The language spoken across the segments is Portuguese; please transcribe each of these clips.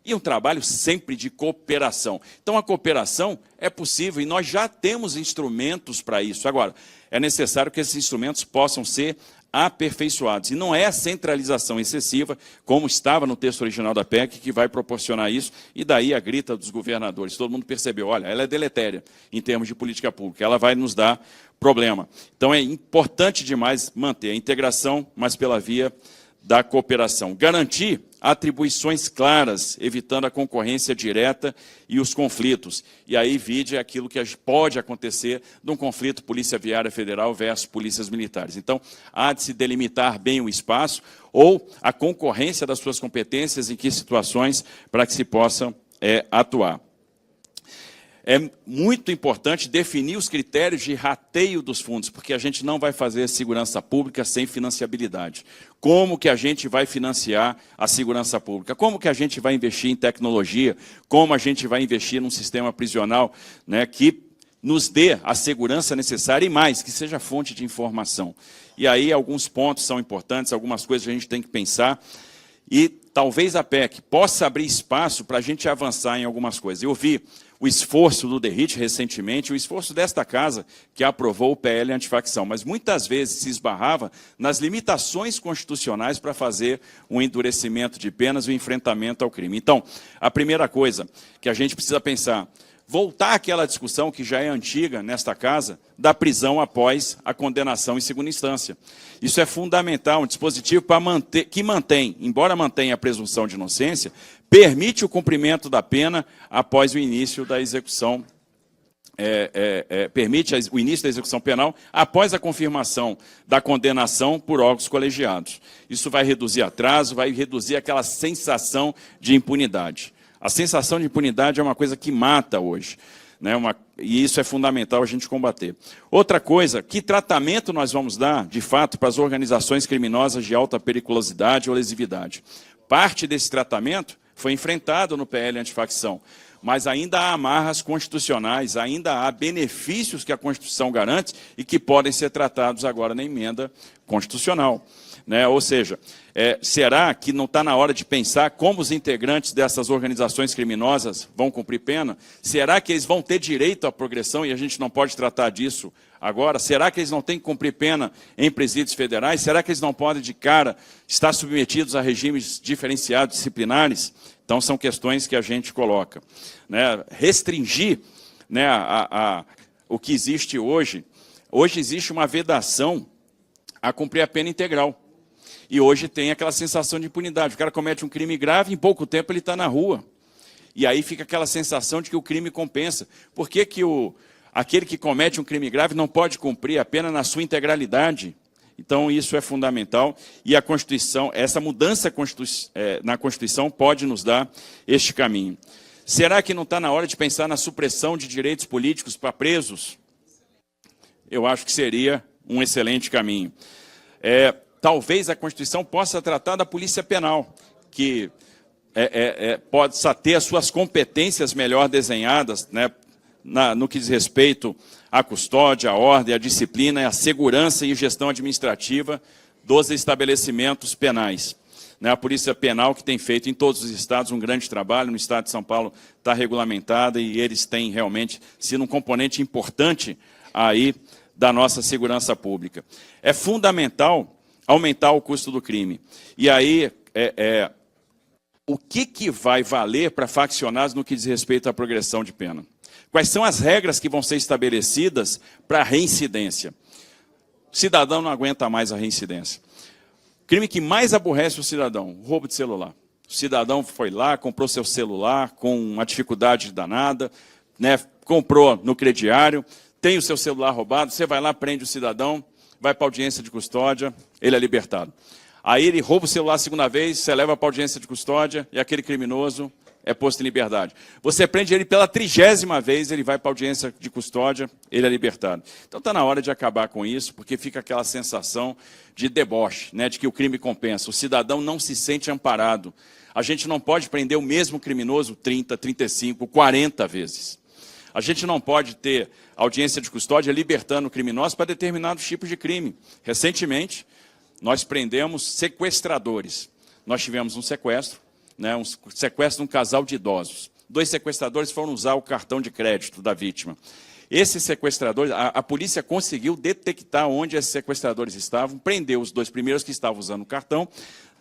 e um trabalho sempre de cooperação. Então, a cooperação é possível e nós já temos instrumentos para isso. Agora, é necessário que esses instrumentos possam ser aperfeiçoados. E não é a centralização excessiva, como estava no texto original da PEC, que vai proporcionar isso, e daí a grita dos governadores. Todo mundo percebeu, olha, ela é deletéria em termos de política pública, ela vai nos dar problema. Então, é importante demais manter a integração, mas pela via da cooperação. Garantir atribuições claras, evitando a concorrência direta e os conflitos. E aí, vide aquilo que pode acontecer num conflito Polícia Viária Federal versus polícias militares. Então, há de se delimitar bem o espaço ou a concorrência das suas competências, em que situações, para que se possa atuar. É muito importante definir os critérios de rateio dos fundos, porque a gente não vai fazer segurança pública sem financiabilidade. Como que a gente vai financiar a segurança pública? Como que a gente vai investir em tecnologia? Como a gente vai investir num sistema prisional, né, que nos dê a segurança necessária e mais, que seja fonte de informação? E aí alguns pontos são importantes, algumas coisas a gente tem que pensar, e talvez a PEC possa abrir espaço para a gente avançar em algumas coisas. Eu vi o esforço do DERIT recentemente, o esforço desta casa, que aprovou o PL antifacção, mas muitas vezes se esbarrava nas limitações constitucionais para fazer um endurecimento de penas e o enfrentamento ao crime. Então, a primeira coisa que a gente precisa pensar, voltar àquela discussão que já é antiga nesta casa, da prisão após a condenação em segunda instância. Isso é fundamental, um dispositivo que mantém, embora mantenha a presunção de inocência, permite o cumprimento da pena após o início da execução, permite o início da execução penal após a confirmação da condenação por órgãos colegiados. Isso vai reduzir atraso, vai reduzir aquela sensação de impunidade. A sensação de impunidade é uma coisa que mata hoje, né? E isso é fundamental a gente combater. Outra coisa, que tratamento nós vamos dar, de fato, para as organizações criminosas de alta periculosidade ou lesividade? Parte desse tratamento foi enfrentado no PL antifacção, mas ainda há amarras constitucionais, ainda há benefícios que a Constituição garante e que podem ser tratados agora na emenda constitucional, né? Ou seja, será que não está na hora de pensar como os integrantes dessas organizações criminosas vão cumprir pena? Será que eles vão ter direito à progressão e a gente não pode tratar disso agora? Será que eles não têm que cumprir pena em presídios federais? Será que eles não podem, de cara, estar submetidos a regimes diferenciados disciplinares? Então, são questões que a gente coloca, né? Restringir, né, o que existe hoje. Hoje existe uma vedação a cumprir a pena integral. E hoje tem aquela sensação de impunidade. O cara comete um crime grave, em pouco tempo ele está na rua. E aí fica aquela sensação de que o crime compensa. Por que que aquele que comete um crime grave não pode cumprir a pena na sua integralidade? Então, isso é fundamental. E a Constituição, essa mudança na Constituição pode nos dar este caminho. Será que não está na hora de pensar na supressão de direitos políticos para presos? Eu acho que seria um excelente caminho. Talvez a Constituição possa tratar da polícia penal, que pode ter as suas competências melhor desenhadas, né, no que diz respeito à custódia, à ordem, à disciplina, à segurança e gestão administrativa dos estabelecimentos penais. Né, a Polícia Penal, que tem feito em todos os estados um grande trabalho, no estado de São Paulo está regulamentada e eles têm realmente sido um componente importante aí da nossa segurança pública. É fundamental aumentar o custo do crime. E aí, o que vai valer para faccionados no que diz respeito à progressão de pena? Quais são as regras que vão ser estabelecidas para a reincidência? O cidadão não aguenta mais a reincidência. O crime que mais aborrece o cidadão, o roubo de celular. O cidadão foi lá, comprou seu celular com uma dificuldade danada, né, comprou no crediário, tem o seu celular roubado, você vai lá, prende o cidadão, vai para a audiência de custódia, ele é libertado. Aí ele rouba o celular a segunda vez, você leva para a audiência de custódia e aquele criminoso é posto em liberdade. Você prende ele pela 30ª vez, ele vai para a audiência de custódia, ele é libertado. Então está na hora de acabar com isso, porque fica aquela sensação de deboche, né, de que o crime compensa. O cidadão não se sente amparado. A gente não pode prender o mesmo criminoso 30, 35, 40 vezes. A gente não pode ter audiência de custódia libertando criminosos para determinados tipos de crime. Recentemente, nós prendemos sequestradores. Nós tivemos um sequestro, né, um sequestro de um casal de idosos. 2 sequestradores foram usar o cartão de crédito da vítima. Esses sequestradores, a polícia conseguiu detectar onde esses sequestradores estavam, prendeu os 2 primeiros que estavam usando o cartão,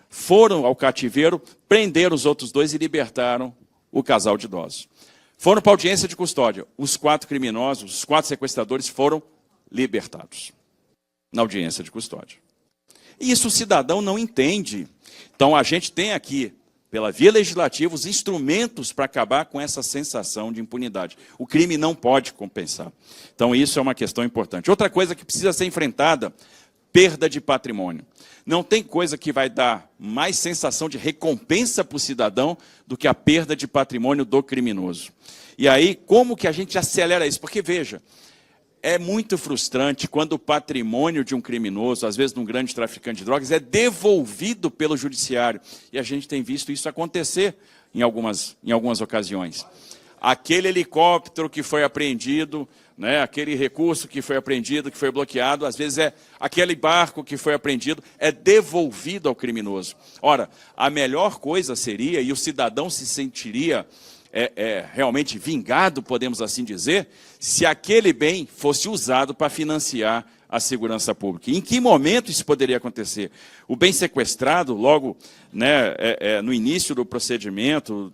foram ao cativeiro, prenderam os outros 2 e libertaram o casal de idosos. Foram para a audiência de custódia. Os 4 criminosos, os 4 sequestradores foram libertados na audiência de custódia. E isso o cidadão não entende. Então, a gente tem aqui, pela via legislativa, os instrumentos para acabar com essa sensação de impunidade. O crime não pode compensar. Então, isso é uma questão importante. Outra coisa que precisa ser enfrentada, perda de patrimônio. Não tem coisa que vai dar mais sensação de recompensa para o cidadão do que a perda de patrimônio do criminoso. E aí, como que a gente acelera isso? Porque, veja, é muito frustrante quando o patrimônio de um criminoso, às vezes de um grande traficante de drogas, é devolvido pelo judiciário. E a gente tem visto isso acontecer em algumas ocasiões. Aquele helicóptero que foi apreendido, né, aquele recurso que foi apreendido, que foi bloqueado, às vezes é aquele barco que foi apreendido, é devolvido ao criminoso. Ora, a melhor coisa seria, e o cidadão se sentiria realmente vingado, podemos assim dizer, se aquele bem fosse usado para financiar a segurança pública. Em que momento isso poderia acontecer? O bem sequestrado, logo, né, no início do procedimento,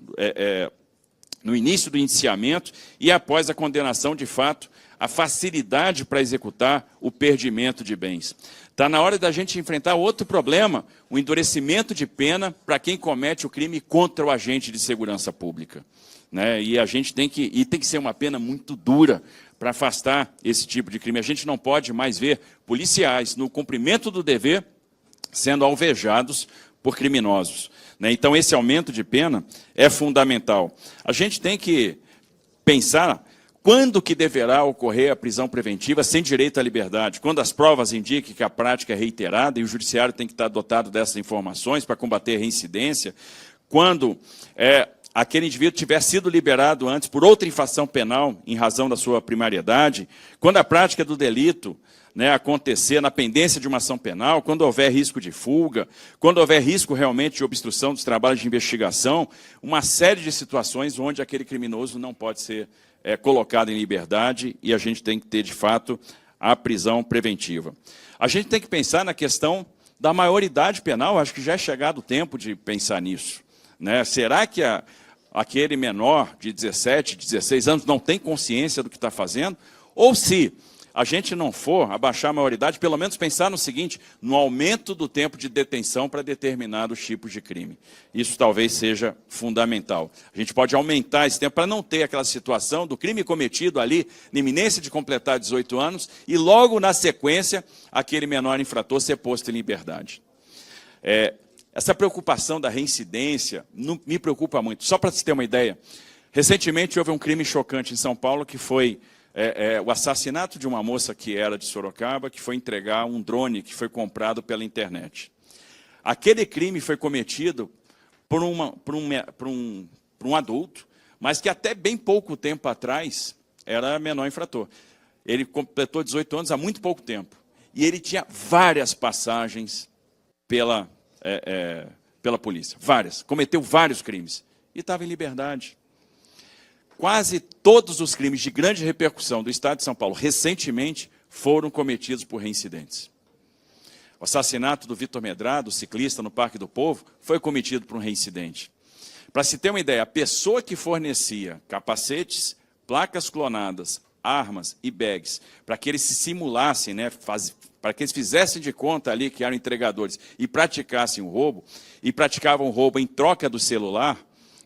no início do indiciamento e após a condenação, de fato, a facilidade para executar o perdimento de bens. Está na hora da gente enfrentar outro problema, o endurecimento de pena para quem comete o crime contra o agente de segurança pública. Né? E a gente tem que ser uma pena muito dura para afastar esse tipo de crime. A gente não pode mais ver policiais, no cumprimento do dever, sendo alvejados por criminosos. Né? Então, esse aumento de pena é fundamental. A gente tem que pensar quando que deverá ocorrer a prisão preventiva sem direito à liberdade. Quando as provas indiquem que a prática é reiterada e o judiciário tem que estar dotado dessas informações para combater a reincidência. Quando aquele indivíduo tiver sido liberado antes por outra infração penal em razão da sua primariedade. Quando a prática do delito, né, acontecer na pendência de uma ação penal, quando houver risco de fuga, quando houver risco realmente de obstrução dos trabalhos de investigação, uma série de situações onde aquele criminoso não pode ser colocado em liberdade e a gente tem que ter, de fato, a prisão preventiva. A gente tem que pensar na questão da maioridade penal, acho que já é chegado o tempo de pensar nisso. Né? Será que aquele menor de 17, 16 anos não tem consciência do que está fazendo? Ou se a gente não for abaixar a maioridade, pelo menos pensar no seguinte, no aumento do tempo de detenção para determinados tipos de crime. Isso talvez seja fundamental. A gente pode aumentar esse tempo para não ter aquela situação do crime cometido ali, na iminência de completar 18 anos, e logo na sequência, aquele menor infrator ser posto em liberdade. Essa preocupação da reincidência me preocupa muito. Só para se ter uma ideia, recentemente houve um crime chocante em São Paulo, que foi o assassinato de uma moça que era de Sorocaba, que foi entregar um drone que foi comprado pela internet. Aquele crime foi cometido por um adulto, mas que até bem pouco tempo atrás era menor infrator. Ele completou 18 anos há muito pouco tempo. E ele tinha várias passagens pela polícia, várias. Cometeu vários crimes. E estava em liberdade. Quase todos os crimes de grande repercussão do Estado de São Paulo, recentemente, foram cometidos por reincidentes. O assassinato do Vitor Medrado, ciclista no Parque do Povo, foi cometido por um reincidente. Para se ter uma ideia, a pessoa que fornecia capacetes, placas clonadas, armas e bags, para que eles se simulassem, né, para que eles fizessem de conta ali que eram entregadores e praticassem o roubo, e praticavam o roubo em troca do celular,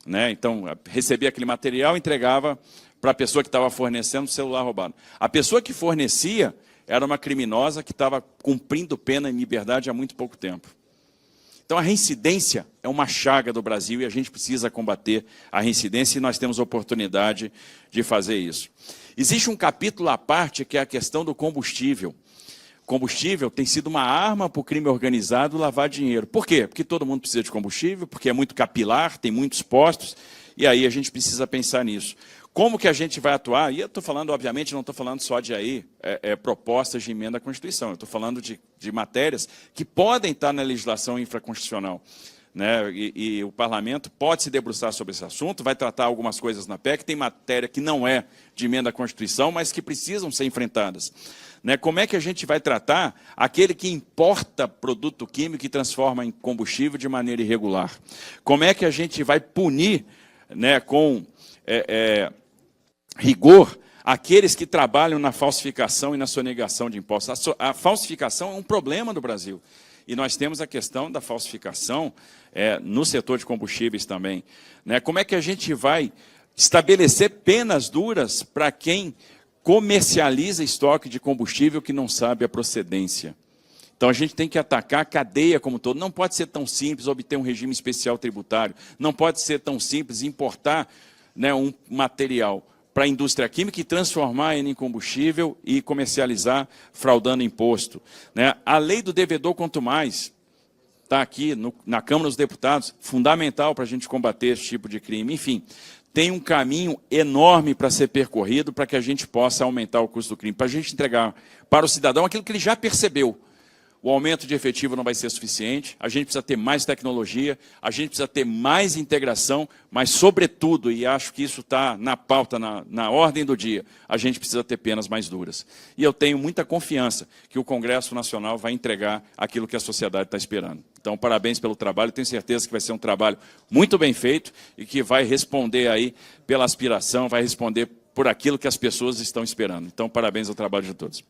né, então recebia aquele material e entregava para a pessoa que estava fornecendo o celular roubado. A pessoa que fornecia era uma criminosa que estava cumprindo pena em liberdade há muito pouco tempo. Então, a reincidência é uma chaga do Brasil e a gente precisa combater a reincidência e nós temos oportunidade de fazer isso. Existe um capítulo à parte que é a questão do combustível. Combustível tem sido uma arma para o crime organizado lavar dinheiro. Por quê? Porque todo mundo precisa de combustível, porque é muito capilar, tem muitos postos, e aí a gente precisa pensar nisso. Como que a gente vai atuar? E eu estou falando, obviamente, não estou falando só de propostas de emenda à Constituição, eu estou falando de matérias que podem estar na legislação infraconstitucional. né, e o parlamento pode se debruçar sobre esse assunto, vai tratar algumas coisas na PEC, tem matéria que não é de emenda à Constituição, mas que precisam ser enfrentadas. Né, como é que a gente vai tratar aquele que importa produto químico e transforma em combustível de maneira irregular? Como é que a gente vai punir, né, com rigor aqueles que trabalham na falsificação e na sonegação de impostos? A falsificação é um problema do Brasil. E nós temos a questão da falsificação no setor de combustíveis também. Né? Como é que a gente vai estabelecer penas duras para quem comercializa estoque de combustível que não sabe a procedência? Então, a gente tem que atacar a cadeia como um todo. Não pode ser tão simples obter um regime especial tributário. Não pode ser tão simples importar, né, um material para a indústria química e transformar ele em combustível e comercializar fraudando imposto. Né? A lei do devedor quanto mais está aqui na Câmara dos Deputados, fundamental para a gente combater esse tipo de crime. Enfim, tem um caminho enorme para ser percorrido para que a gente possa aumentar o custo do crime, para a gente entregar para o cidadão aquilo que ele já percebeu. O aumento de efetivo não vai ser suficiente, a gente precisa ter mais tecnologia, a gente precisa ter mais integração, mas, sobretudo, e acho que isso está na pauta, na ordem do dia, a gente precisa ter penas mais duras. E eu tenho muita confiança que o Congresso Nacional vai entregar aquilo que a sociedade está esperando. Então, parabéns pelo trabalho, tenho certeza que vai ser um trabalho muito bem feito e que vai responder aí pela aspiração, vai responder por aquilo que as pessoas estão esperando. Então, parabéns ao trabalho de todos.